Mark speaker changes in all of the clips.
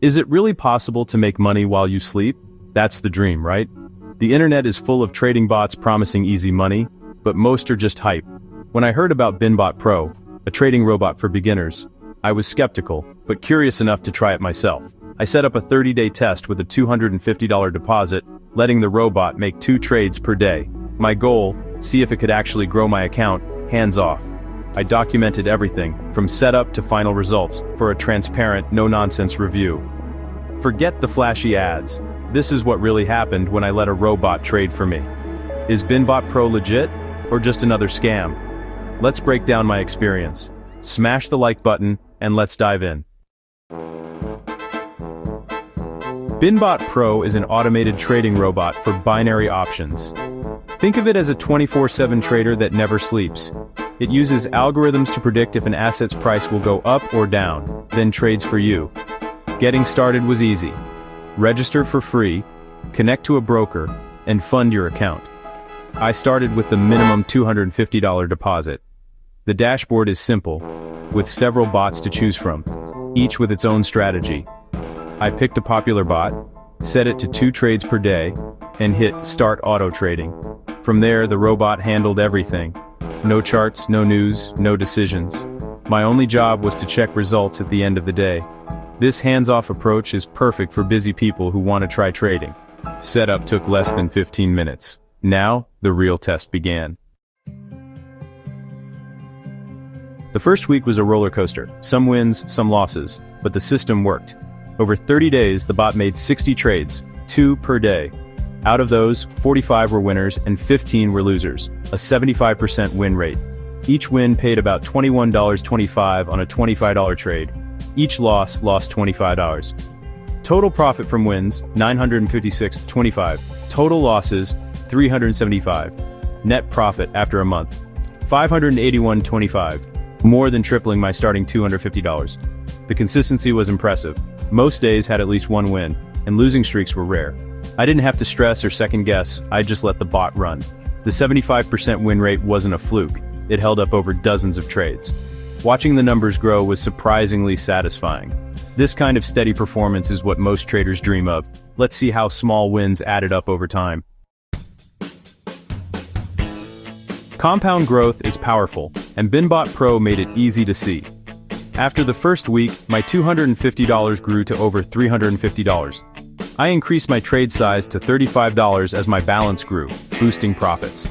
Speaker 1: Is it really possible to make money while you sleep? That's the dream, right? The internet is full of trading bots promising easy money, but most are just hype. When I heard about BinBot Pro, a trading robot for beginners, I was skeptical, but curious enough to try it myself. I set up a 30-day test with a $250 deposit, letting the robot make 2 trades per day. My goal, see if it could actually grow my account, hands off. I documented everything, from setup to final results, for a transparent, no-nonsense review. Forget the flashy ads. This is what really happened when I let a robot trade for me. Is BinBot Pro legit, or just another scam? Let's break down my experience. Smash the like button, and let's dive in. BinBot Pro is an automated trading robot for binary options. Think of it as a 24/7 trader that never sleeps. It uses algorithms to predict if an asset's price will go up or down, then trades for you. Getting started was easy. Register for free, connect to a broker, and fund your account. I started with the minimum $250 deposit. The dashboard is simple, with several bots to choose from, each with its own strategy. I picked a popular bot, set it to 2 trades per day, and hit Start Auto Trading. From there, the robot handled everything. No charts, no news, no decisions. My only job was to check results at the end of the day. This hands-off approach is perfect for busy people who want to try trading. Setup took less than 15 minutes. Now, the real test began. The first week was a roller coaster. Some wins, some losses, but the system worked. Over 30 days, the bot made 60 trades, 2 per day. Out of those, 45 were winners and 15 were losers, a 75% win rate. Each win paid about $21.25 on a $25 trade. Each loss lost $25. Total profit from wins, $956.25. Total losses, $375. Net profit after a month, $581.25. More than tripling my starting $250. The consistency was impressive. Most days had at least 1 win, and losing streaks were rare. I didn't have to stress or second guess, I just let the bot run. The 75% win rate wasn't a fluke, it held up over dozens of trades. Watching the numbers grow was surprisingly satisfying. This kind of steady performance is what most traders dream of. Let's see how small wins added up over time. Compound growth is powerful, and BinBot Pro made it easy to see. After the first week, my $250 grew to over $350. I increased my trade size to $35 as my balance grew, boosting profits.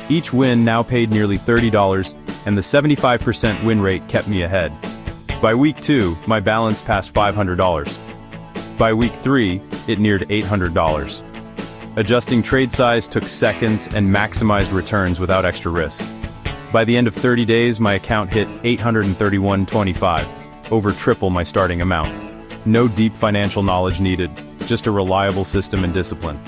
Speaker 1: Each win now paid nearly $30, and the 75% win rate kept me ahead. By week 2, my balance passed $500. By week 3, it neared $800. Adjusting trade size took seconds and maximized returns without extra risk. By the end of 30 days, my account hit $831.25, over triple my starting amount. No deep financial knowledge needed, just a reliable system and discipline.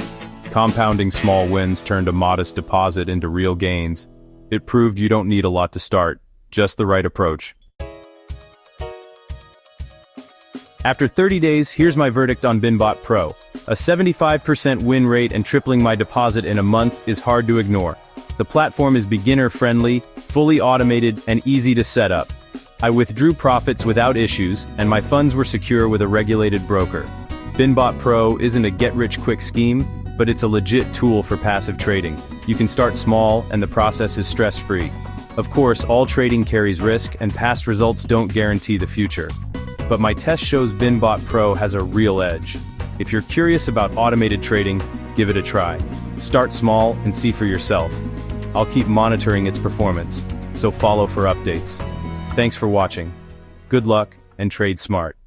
Speaker 1: Compounding small wins turned a modest deposit into real gains. It proved you don't need a lot to start, just the right approach. After 30 days, here's my verdict on BinBot Pro. A 75% win rate and tripling my deposit in a month is hard to ignore. The platform is beginner-friendly, fully automated, and easy to set up. I withdrew profits without issues, and my funds were secure with a regulated broker. BinBot Pro isn't a get-rich-quick scheme, but it's a legit tool for passive trading. You can start small, and the process is stress-free. Of course, all trading carries risk, and past results don't guarantee the future. But my test shows BinBot Pro has a real edge. If you're curious about automated trading, give it a try. Start small and see for yourself. I'll keep monitoring its performance, so follow for updates. Thanks for watching. Good luck, and trade smart.